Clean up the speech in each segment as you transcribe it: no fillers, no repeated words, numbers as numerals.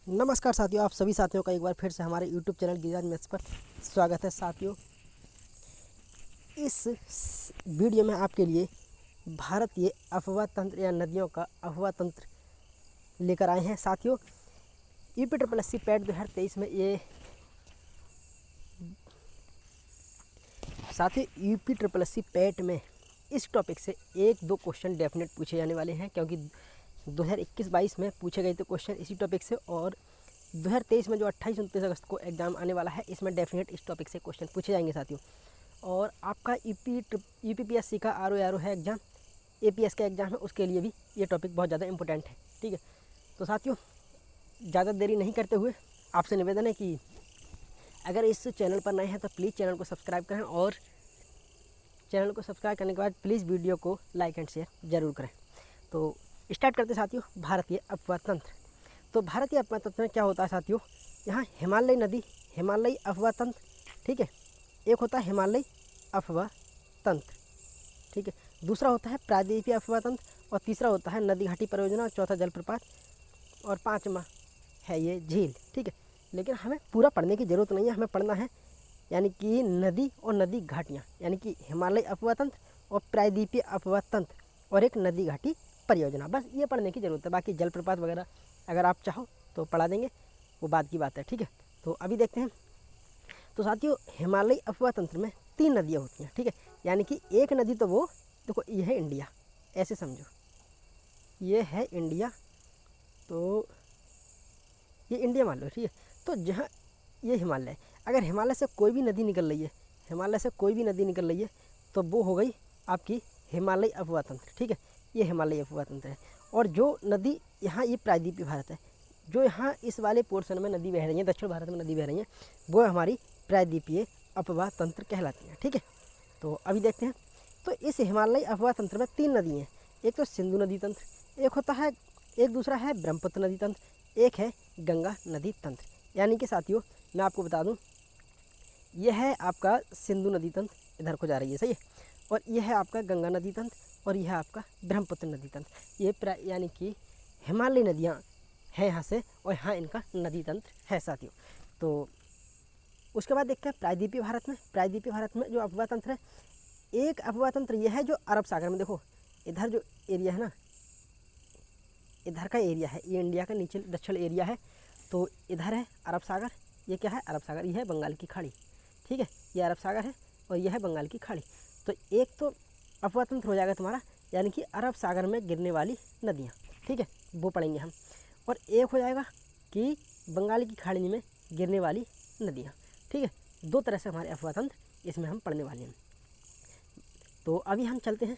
नमस्कार साथियों, आप सभी साथियों का एक बार फिर से हमारे YouTube चैनल गिरिराज मैथ्स पर स्वागत है। साथियों, इस वीडियो में आपके लिए भारतीय अफवाह तंत्र या नदियों का अफवाह तंत्र लेकर आए हैं। साथियों, यूपी पैट 2023 में यूपी पैट में इस टॉपिक से एक दो क्वेश्चन डेफिनेट पूछे जाने वाले हैं, क्योंकि 2021-22 में पूछे गए थे क्वेश्चन इसी टॉपिक से, और 2023 में जो 28-29 अगस्त को एग्ज़ाम आने वाला है, इसमें डेफिनेट इस टॉपिक से क्वेश्चन पूछे जाएंगे साथियों। और आपका यूपीपीएससी का आर है एग्ज़ाम, एपीएस का एग्ज़ाम है, उसके लिए भी ये टॉपिक बहुत ज़्यादा इंपॉर्टेंट है। ठीक है, तो साथियों ज़्यादा देरी नहीं करते हुए आपसे निवेदन है कि अगर इस चैनल पर नए हैं तो प्लीज़ चैनल को सब्सक्राइब करें, और चैनल को सब्सक्राइब करने के बाद प्लीज़ वीडियो को लाइक एंड शेयर ज़रूर करें। तो स्टार्ट करते साथियों, भारतीय अफवाह तंत्र। तो भारतीय अफवाह तंत्र में क्या होता है साथियों, यहाँ हिमालय नदी, हिमालयी अफवाह तंत्र, ठीक है, एक होता है हिमालयी अफवाह तंत्र, ठीक है, दूसरा होता है प्रायद्वीपीय अफवाह तंत्र, और तीसरा होता है नदी घाटी परियोजना, और चौथा जलप्रपात, और पाँचवा है ये झील। ठीक है, लेकिन हमें पूरा पढ़ने की ज़रूरत नहीं है, हमें पढ़ना है यानी कि नदी और नदी घाटियाँ, यानी कि हिमालय अफवाह तंत्र और प्रायद्वीपीय अफवाह तंत्र और एक नदी घाटी परियोजना, बस ये पढ़ने की ज़रूरत है। बाकी जलप्रपात वगैरह अगर आप चाहो तो पढ़ा देंगे, वो बाद की बात है। ठीक है, तो अभी देखते हैं। तो साथियों, हिमालयी अफवाह तंत्र में 3 नदियाँ होती हैं। ठीक है, यानी कि एक नदी तो वो देखो, ये है इंडिया, ऐसे समझो, ये है इंडिया, तो ये इंडिया मान लो। ठीक है, तो जहाँ ये हिमालय, अगर हिमालय से कोई भी नदी निकल रही है, हिमालय से कोई भी नदी निकल रही है, तो वो हो गई आपकी हिमालयी अफवाह तंत्र। ठीक है, ये हिमालयी अफवाह तंत्र है। और जो नदी यहाँ, ये प्रायद्वीपीय भारत है, जो यहाँ इस वाले पोर्शन में नदी बह रही है, दक्षिण भारत में नदी बह रही है, वो हमारी प्रायद्वीपीय अफवाह तंत्र कहलाती है। ठीक है, तो अभी देखते हैं। तो इस हिमालयी अफवाह तंत्र में 3 नदी हैं, एक तो सिंधु नदी तंत्र, एक होता है, एक दूसरा है ब्रह्मपुत्र नदी तंत्र, एक है गंगा नदी तंत्र। यानी कि साथियों मैं आपको बता दूं, यह है आपका सिंधु नदी तंत्र, इधर को जा रही है, सही है, और यह है आपका गंगा नदी तंत्र, और यह है आपका ब्रह्मपुत्र नदी तंत्र। ये यानी कि हिमालयी नदियाँ हैं यहाँ से, और यहाँ इनका नदी तंत्र है साथियों। तो उसके बाद देखते हैं प्रायद्वीपीय भारत में। प्रायद्वीपीय भारत में जो अफवाह तंत्र है, एक अफवाह तंत्र यह है जो अरब सागर में, देखो इधर जो एरिया है ना, इधर का एरिया है, ये इंडिया का नीचे दक्षिण एरिया है, तो इधर है अरब सागर, ये क्या है अरब सागर, ये है बंगाल की खाड़ी। ठीक है, ये अरब सागर है और यह है बंगाल की खाड़ी। तो एक तो अफवाह तंत्र हो जाएगा तुम्हारा, यानी कि अरब सागर में गिरने वाली नदियाँ, ठीक है, वो पढ़ेंगे हम। और एक हो जाएगा कि बंगाल की खाड़ी में गिरने वाली नदियाँ। ठीक है, 2 तरह से हमारे अफवाह तंत्र इसमें हम पढ़ने वाले हैं। तो अभी हम चलते हैं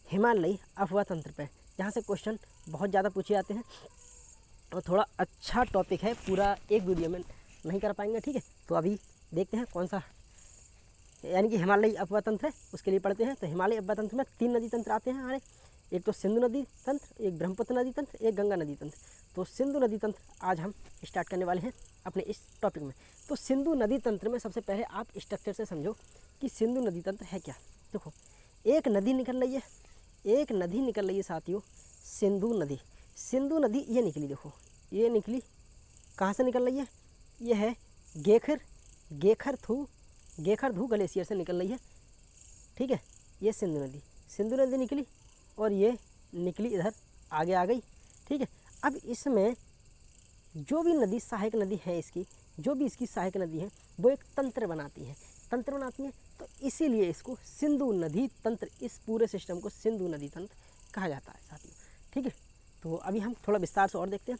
हिमालयी अफवाह तंत्र पे, जहाँ से क्वेश्चन बहुत ज़्यादा पूछे जाते हैं, और थोड़ा अच्छा टॉपिक है, पूरा एक वीडियो में नहीं कर पाएंगे। ठीक है, तो अभी देखते हैं कौन सा, यानी कि हिमालयी अफवाह तंत्र है, उसके लिए पढ़ते हैं। तो हिमालयी अफवाह तंत्र में 3 नदी तंत्र आते हैं हमारे, एक तो सिंधु नदी तंत्र, एक ब्रह्मपुत्र नदी तंत्र, एक गंगा नदी तंत्र। तो सिंधु नदी तंत्र आज हम स्टार्ट करने वाले हैं अपने इस टॉपिक में। तो सिंधु नदी तंत्र में सबसे पहले आप स्ट्रक्चर से समझो कि सिंधु नदी तंत्र है क्या। देखो, एक नदी निकल रही है, एक नदी निकल रही है साथियों, सिंधु नदी। सिंधु नदी ये निकली, देखो ये निकली, कहाँ से निकल रही है, ये है गेखरधू ग्लेशियर से निकल रही है। ठीक है, ये सिंधु नदी निकली, और ये निकली इधर आगे आ गई। ठीक है, अब इसमें जो भी नदी सहायक नदी है, इसकी जो भी इसकी सहायक नदी है, वो एक तंत्र बनाती है, तो इसीलिए इसको सिंधु नदी तंत्र, इस पूरे सिस्टम को सिंधु नदी तंत्र कहा जाता है साथियों। ठीक है, तो अभी हम थोड़ा विस्तार से और देखते हैं।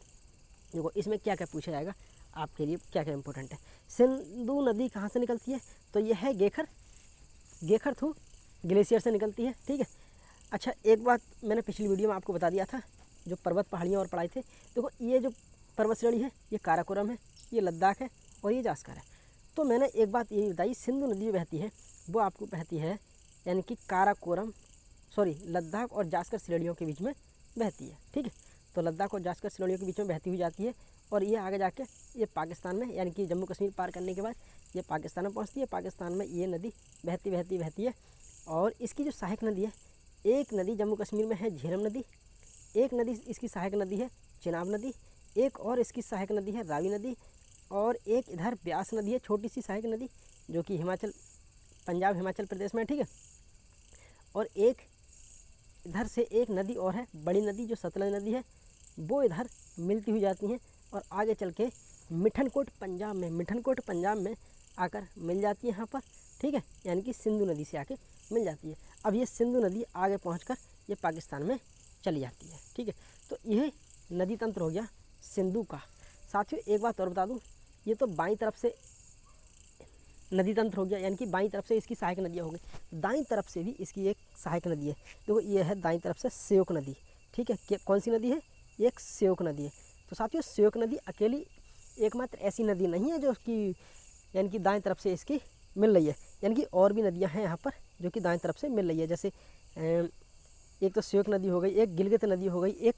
देखो इसमें क्या क्या पूछा जाएगा आपके लिए, क्या क्या इंपॉर्टेंट है। सिंधु नदी कहाँ से निकलती है, तो यह है गेखरधू ग्लेशियर से निकलती है। ठीक है, अच्छा एक बात मैंने पिछली वीडियो में आपको बता दिया था, जो पर्वत पहाड़ियाँ और पढ़ाई थे। देखो ये जो पर्वत श्रेणी है, ये काराकोरम है, ये लद्दाख है, और ये जास्कर है। तो मैंने एक बात ये बताई, सिंधु नदी जो बहती है वो आपको बहती है, यानी कि लद्दाख और जास्कर श्रेणियों के बीच में बहती है। ठीक है, तो लद्दाख और जास्कर श्रेणियों के बीच में बहती हुई जाती है, और ये आगे जाके ये पाकिस्तान में, यानी कि जम्मू कश्मीर पार करने के बाद ये पाकिस्तान में पहुंचती है। पाकिस्तान में ये नदी बहती है, और इसकी जो सहायक नदी है, एक नदी जम्मू कश्मीर में है झेलम नदी, एक नदी इसकी सहायक नदी है चिनाब नदी, एक और इसकी सहायक नदी है रावी नदी, और एक इधर ब्यास नदी है, छोटी सी सहायक नदी जो कि पंजाब हिमाचल प्रदेश में है, ठीक है। और एक इधर से एक नदी और है बड़ी नदी जो सतलज नदी है, वो इधर मिलती हुई जाती हैं और आगे चल के मिठनकोट पंजाब में आकर मिल जाती है यहाँ पर, ठीक है, यानी कि सिंधु नदी से आके मिल जाती है। अब ये सिंधु नदी आगे पहुँचकर ये पाकिस्तान में चली जाती है, ठीक है। तो यह नदी तंत्र हो गया सिंधु का। साथियों एक बात और बता दूं, ये तो बाईं तरफ से नदी तंत्र हो गया, यानी कि बाईं तरफ से इसकी सहायक नदियाँ हो गई। दाईं तरफ से भी इसकी एक सहायक नदी है, देखो ये है दाईं तरफ से श्योक नदी, ठीक है। कौन सी नदी है? एक श्योक नदी है। तो साथियों श्योक नदी अकेली एकमात्र ऐसी नदी नहीं है जो कि यानी कि दाएं तरफ से इसकी मिल रही है, यानी कि और भी नदियां हैं यहाँ पर जो कि दाएं तरफ से मिल रही है। जैसे एक तो श्योक नदी हो गई, एक गिलगित नदी हो गई, एक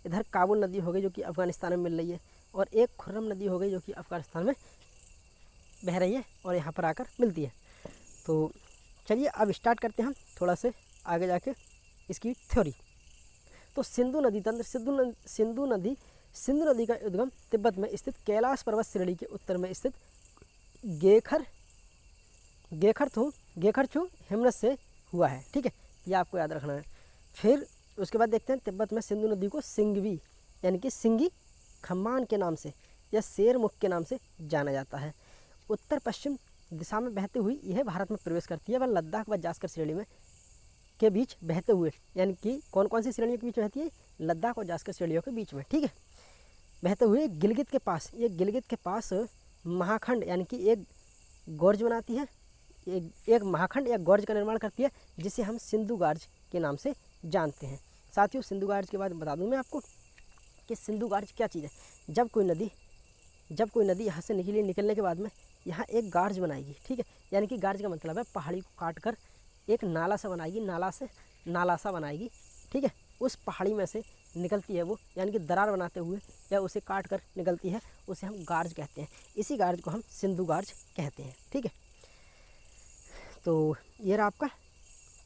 इधर काबुल नदी हो गई जो कि अफ़गानिस्तान में मिल रही है, और एक खुर्रम नदी हो गई जो कि अफ़गानिस्तान में बह रही है और यहाँ पर आकर मिलती है। तो चलिए अब स्टार्ट करते हैं हम थोड़ा से आगे जाके इसकी थ्योरी। तो सिंधु नदी तंत्र, सिंधु नदी का उद्गम तिब्बत में स्थित कैलाश पर्वत श्रेणी के उत्तर में स्थित गेखरथु हिमनद से हुआ है, ठीक है, ये आपको याद रखना है। फिर उसके बाद देखते हैं तिब्बत में सिंधु नदी को सिंगवी यानी कि सिंगी खम्मान के नाम से या शेरमुख के नाम से जाना जाता है। उत्तर पश्चिम दिशा में बहते हुई यह भारत में प्रवेश करती है वह लद्दाख व जास्कर श्रेणी में के बीच बहते हुए, यानी कि कौन कौन सी श्रेणियों के बीच बहती है? लद्दाख और जास्कर श्रेणियों के बीच में, ठीक है। बहते हुए गिलगित के पास महाखंड यानी कि एक गॉर्ज बनाती है, एक महाखंड या गॉर्ज का निर्माण करती है जिसे हम सिंधु गार्ज के नाम से जानते हैं। साथियों सिंधु गार्ज के बाद बता दूं मैं आपको कि सिंधु गार्ज क्या चीज़ है। जब कोई नदी यहाँ से निकलने के बाद में यहाँ एक गार्ज बनाएगी, ठीक है, यानी कि गार्ज का मतलब है पहाड़ी को काट कर एक नाला सा बनाएगी, नाला सा बनाएगी, ठीक है। उस पहाड़ी में से निकलती है वो, यानी कि दरार बनाते हुए या उसे काट कर निकलती है, उसे हम गार्ज कहते हैं। इसी गार्ज को हम सिंधु गार्ज कहते हैं, ठीक है। तो ये रहा आपका,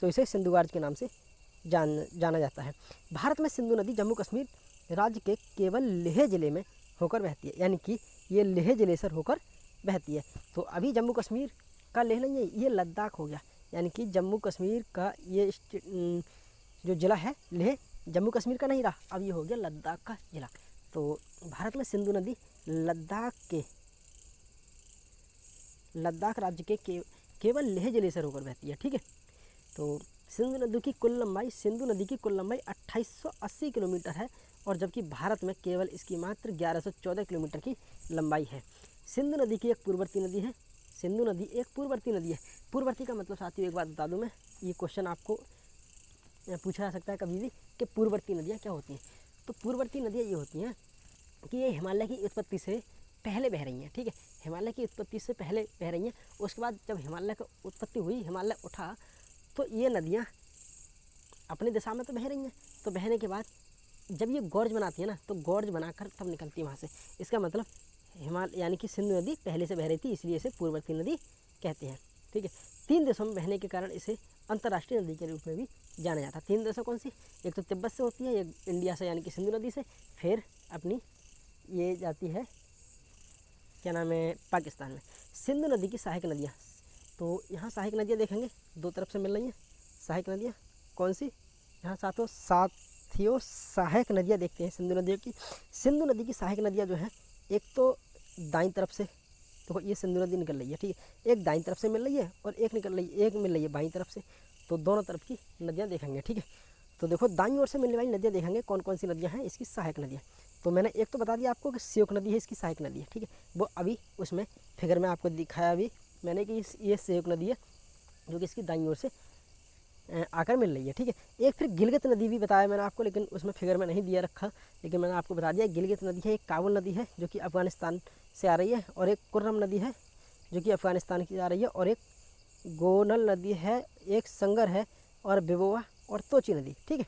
तो इसे सिंधु गार्ज के नाम से जाना जाता है। भारत में सिंधु नदी जम्मू कश्मीर राज्य के केवल लेह ज़िले में होकर बहती है, यानी कि ये लेह ज़िले से होकर बहती है। तो अभी जम्मू कश्मीर का लेह नहीं है, ये लद्दाख हो गया, यानी कि जम्मू कश्मीर का ये जो ज़िला है लेह जम्मू कश्मीर का नहीं रहा, अब ये हो गया लद्दाख का ज़िला। तो भारत में सिंधु नदी लद्दाख राज्य के केवल लेह ज़िले से होकर बहती है, ठीक है। तो सिंधु नदी की कुल लंबाई 2880 किलोमीटर है, और जबकि भारत में केवल इसकी मात्र 1114 किलोमीटर की लंबाई है। सिंधु नदी की एक पूर्ववर्ती नदी है। सिंधु नदी एक पूर्ववर्ती नदी है। पूर्ववर्ती का मतलब साथियों एक बात बता दूं मैं, ये क्वेश्चन आपको पूछा जा सकता है कभी भी कि पूर्ववर्ती नदियाँ क्या होती हैं। तो पूर्ववर्ती नदियाँ ये होती हैं कि ये हिमालय की उत्पत्ति से पहले बह रही हैं, ठीक है, हिमालय की उत्पत्ति से पहले बह रही हैं। उसके बाद जब हिमालय की उत्पत्ति हुई, हिमालय उठा, तो ये नदियाँ अपनी दिशा में तो बह रही हैं। तो बहने के बाद जब ये गॉर्ज बनाती है ना, तो गॉर्ज बनाकर तब निकलती है वहाँ से। इसका मतलब हिमालय यानी कि सिंधु नदी पहले से बह रही थी, इसलिए इसे पूर्ववर्ती नदी कहते हैं, ठीक है। 3 देशों में बहने के कारण इसे अंतर्राष्ट्रीय नदी के रूप में भी जाना जाता है। 3 देशों कौन सी? एक तो तिब्बत से होती है, एक इंडिया से यानी कि सिंधु नदी से, फिर अपनी ये जाती है क्या नाम है पाकिस्तान में। सिंधु नदी की सहायक नदियाँ, तो यहाँ सहायक नदियाँ देखेंगे 2 तरफ से मिल रही हैं सहायक नदियाँ। कौन सी? यहाँ साथियों सहायक नदियाँ देखते हैं सिंधु नदी की। सिंधु नदी की सहायक नदियाँ जो हैं, एक तो दाईं तरफ से, तो ये सिंधु नदी निकल रही है, ठीक है, एक दाईं तरफ से मिल रही है और एक मिल रही है बाईं तरफ से। तो दोनों तरफ की नदियाँ देखेंगे, ठीक है। तो देखो दाईं ओर से मिलने वाली नदियाँ देखेंगे कौन कौन सी नदियाँ हैं इसकी सहायक नदियाँ। तो मैंने एक तो बता दिया आपको कि श्योक नदी है इसकी सहायक नदी है, ठीक है, वो अभी उसमें फिगर में आपको दिखाया अभी मैंने कि ये श्योक नदी है जो कि इसकी दाईं ओर से आकर मिल रही है, ठीक है। एक फिर गिलगित नदी भी बताया मैंने आपको, लेकिन उसमें फिगर में नहीं दिया रखा, लेकिन मैंने आपको बता दिया गिलगित नदी है, एक काबुल नदी है जो कि अफ़गानिस्तान से आ रही है, और एक कुर्रम नदी है जो कि अफ़गानिस्तान की आ रही है, और एक गोनल नदी है, एक संगर है, और बिबोवा और तोची नदी, ठीक है।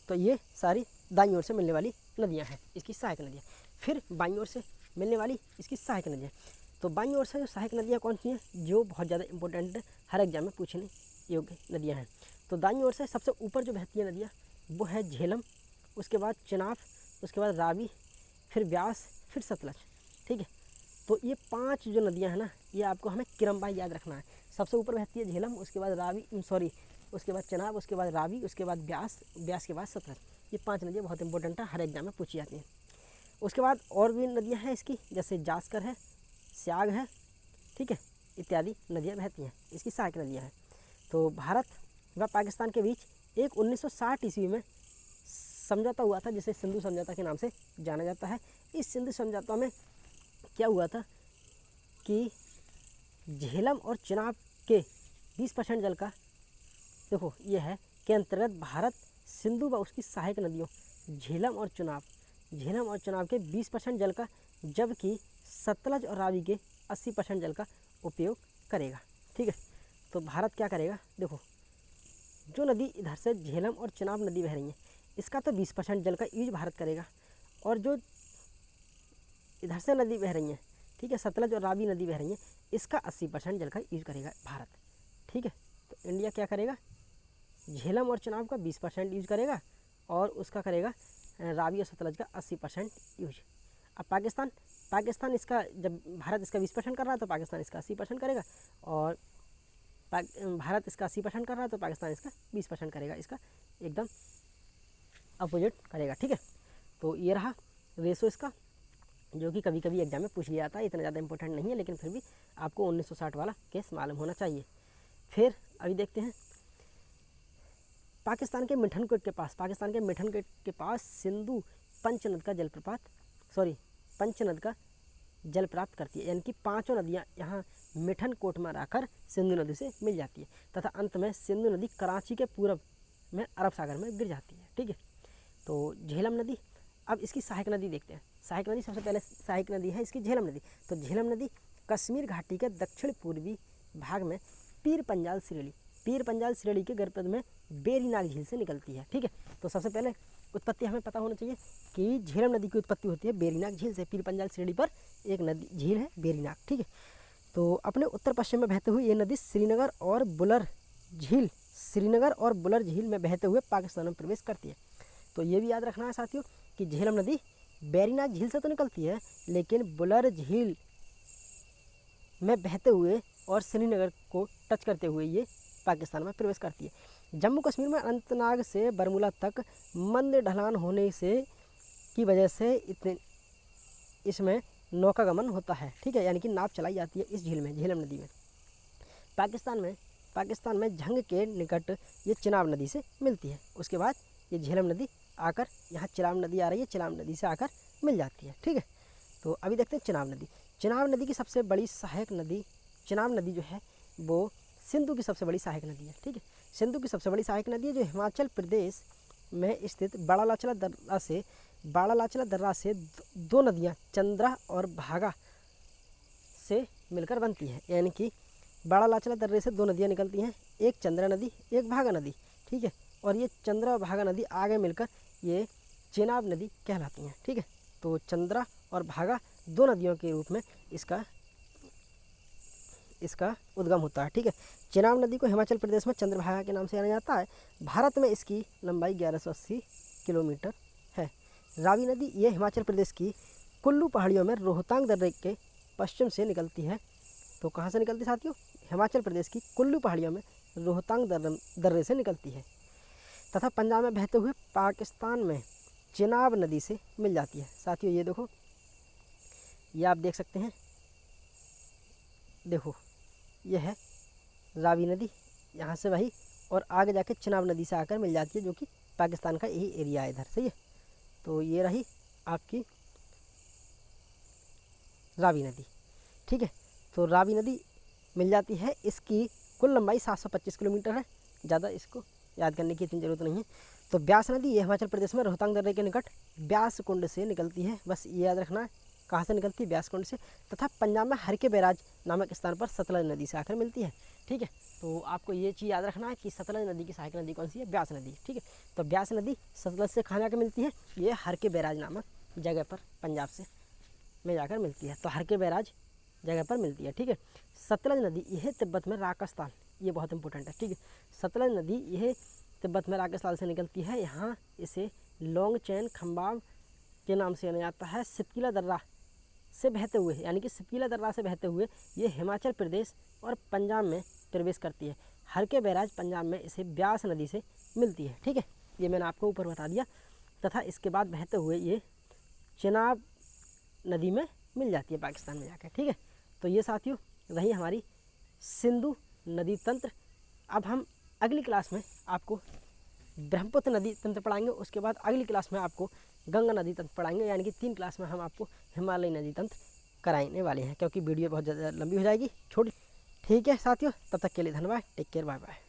तो ये सारी दाईं ओर से मिलने वाली नदियाँ हैं इसकी सहायक नदियाँ। फिर बाईं ओर से मिलने वाली इसकी सहायक नदियाँ। तो बाईं ओर से जो सहायक नदियाँ कौन सी हैं जो बहुत ज़्यादा इंपॉर्टेंट हर एग्जाम में पूछने योग्य नदियाँ हैं। तो दाईं ओर से सबसे ऊपर जो बहती है नदियाँ वो है झेलम, उसके बाद चिनाब, उसके बाद रावी, फिर व्यास, फिर सतलज, ठीक है। तो ये 5 जो नदियाँ हैं ना, ये आपको हमें क्रमवार याद रखना है। सबसे ऊपर बहती है झेलम, उसके बाद उसके बाद चनाब, उसके बाद रावी, उसके बाद ब्यास, ब्यास के बाद सतलज। ये 5 नदियाँ बहुत इंपॉर्टेंट है, हर एग्जाम में पूछी जाती हैं। उसके बाद और भी नदियाँ हैं इसकी, जैसे जास्कर है, स्याग है, ठीक है, इत्यादि नदियाँ बहती हैं, इसकी सहायक नदियाँ हैं। तो भारत व पाकिस्तान के बीच एक 1960 ईस्वी में समझौता हुआ था, जिसे सिंधु समझौता के नाम से जाना जाता है। इस सिंधु समझौता में क्या हुआ था कि झेलम और चनाब के 20% जल का, देखो ये है, के अंतर्गत भारत सिंधु व उसकी सहायक नदियों झेलम और चनाब के 20% जल का, जबकि सतलज और रावी के 80% जल का उपयोग करेगा, ठीक है। तो भारत क्या करेगा, देखो जो नदी इधर से झेलम और चनाब नदी बह रही है, इसका तो 20% जल का यूज भारत करेगा, और जो इधर से नदी बह रही है, ठीक है, सतलज और रावी नदी बह रही है, इसका 80% जल का यूज करेगा भारत, ठीक है। तो इंडिया क्या करेगा, झेलम और चनाब का 20% यूज करेगा, और उसका करेगा रावी और सतलज का 80% यूज। अब पाकिस्तान इसका, जब भारत इसका 20% कर रहा है तो पाकिस्तान इसका 80% करेगा, और भारत इसका 80% कर रहा है तो पाकिस्तान इसका 20% करेगा, इसका एकदम अपोजिट करेगा, ठीक है। तो ये रहा रेशो इसका, जो कि कभी कभी एग्जाम में पूछ लिया जाता है, इतना ज़्यादा इंपॉर्टेंट नहीं है, लेकिन फिर भी आपको 1960 वाला केस मालूम होना चाहिए। फिर अभी देखते हैं पाकिस्तान के मिठनकोट के पास सिंधु पंचनद का जल प्राप्त करती है, यानी कि 5 नदियाँ यहाँ मिठनकोट में आकर सिंधु नदी से मिल जाती है, तथा अंत में सिंधु नदी कराची के पूर्व में अरब सागर में गिर जाती है, ठीक है। तो झेलम नदी, अब इसकी सहायक नदी देखते हैं। सहायक नदी, सबसे पहले सहायक नदी है इसकी झेलम नदी। तो झेलम नदी कश्मीर घाटी के दक्षिण पूर्वी भाग में पीर पंजाल श्रेणी के गर्भपथ में बेरीनाग झील से निकलती है, ठीक है। तो सबसे पहले उत्पत्ति हमें पता होना चाहिए कि झेलम नदी की उत्पत्ति होती है बेरीनाग झील से। पीर पंजाल श्रेणी पर एक नदी झील है बेरीनाग, ठीक है। तो अपने उत्तर पश्चिम में बहते हुए ये नदी श्रीनगर और बुलर झील में बहते हुए पाकिस्तान में प्रवेश करती है। तो ये भी याद रखना है साथियों कि झेलम नदी बेरीनाग झील से तो निकलती है, लेकिन बुलर झील में बहते हुए और श्रीनगर को टच करते हुए ये पाकिस्तान में प्रवेश करती है। जम्मू कश्मीर में अनंतनाग से बरमूला तक मंद ढलान होने की वजह से इसमें नौकागमन होता है, ठीक है, यानी कि नाव चलाई जाती है इस झेलम नदी में। पाकिस्तान में झंग के निकट ये चिनाब नदी से मिलती है। उसके बाद ये झेलम नदी आकर यहाँ चिनाब नदी आ रही है, चिनाब नदी से आकर मिल जाती है, ठीक है। तो अभी देखते हैं चिनाब नदी की सबसे बड़ी सहायक नदी, चिनाब नदी जो है वो सिंधु की सबसे बड़ी सहायक नदी है, ठीक है। सिंधु की सबसे बड़ी सहायक नदी है, जो हिमाचल प्रदेश में स्थित बाड़ालाचला दर्रा से 2 नदियाँ चंद्रा और भागा से मिलकर बनती है, यानी कि बाड़ालाचला दर्रे से 2 नदियाँ निकलती हैं, एक चंद्रा नदी, एक भागा नदी, ठीक है। और ये चंद्रा और भागा नदी आगे मिलकर ये चिनाब नदी कहलाती हैं, ठीक है। तो चंद्रा और भागा 2 नदियों के रूप में इसका उद्गम होता है, ठीक है। चिनाब नदी को हिमाचल प्रदेश में चंद्रभागा के नाम से जाना जाता है। भारत में इसकी लंबाई 1180 किलोमीटर है। रावी नदी ये हिमाचल प्रदेश की कुल्लू पहाड़ियों में रोहतांग दर्रे के पश्चिम से निकलती है। तो कहाँ से निकलती साथियों, हिमाचल प्रदेश की कुल्लू पहाड़ियों में रोहतांग दर्रे से निकलती है, तथा पंजाब में बहते हुए पाकिस्तान में चिनाब नदी से मिल जाती है। साथियों ये देखो, ये आप देख सकते हैं, देखो यह है रावी नदी, यहाँ से वही, और आगे जाके चिनाब नदी से आकर मिल जाती है, जो कि पाकिस्तान का यही एरिया है इधर से ये। तो ये रही आपकी रावी नदी, ठीक है। तो रावी नदी मिल जाती है, इसकी कुल लंबाई 725 किलोमीटर है, ज़्यादा इसको याद करने की इतनी ज़रूरत नहीं है। तो ब्यास नदी ये हिमाचल प्रदेश में रोहतांग दर्रे के निकट ब्यास कुंड से निकलती है, बस ये याद रखना है कहाँ से निकलती है, ब्यास कुंड से, तथा पंजाब में हर के बैराज नामक स्थान पर सतलज नदी से आकर मिलती है, ठीक है। तो आपको ये चीज़ याद रखना है कि सतलज नदी की सहायक नदी कौन सी है, ब्यास नदी, ठीक है। तो ब्यास नदी सतलज से कहाँ जाकर मिलती है, ये हर के बैराज नामक जगह पर पंजाब से में जाकर मिलती है। तो हर के बैराज जगह पर मिलती है, ठीक है। सतलज नदी यह तिब्बत में राजस्थान, ये बहुत इंपॉर्टेंट है, ठीक है। सतलज नदी यह तिब्बत में राजस्थान से निकलती है, यहाँ इसे लॉन्ग चैन खम्बाब के नाम से जाना जाता है। सितकिला दर्रा से बहते हुए यानी कि सपीला दर्रा से बहते हुए ये हिमाचल प्रदेश और पंजाब में प्रवेश करती है। हरके बैराज पंजाब में इसे ब्यास नदी से मिलती है। ठीक है, ये मैंने आपको ऊपर बता दिया। तथा इसके बाद बहते हुए ये चिनाब नदी में मिल जाती है पाकिस्तान में जाकर। ठीक है, तो ये साथियों रही हमारी सिंधु नदी तंत्र। अब हम अगली क्लास में आपको ब्रह्मपुत्र नदी तंत्र पढ़ाएंगे, उसके बाद अगली क्लास में आपको गंगा नदी तंत्र पढ़ाएंगे, यानी कि 3 क्लास में हम आपको हिमालय नदी तंत्र कराने वाले हैं, क्योंकि वीडियो बहुत ज़्यादा लंबी हो जाएगी छोटी। ठीक है साथियों, तब तक के लिए धन्यवाद। Take care, bye bye.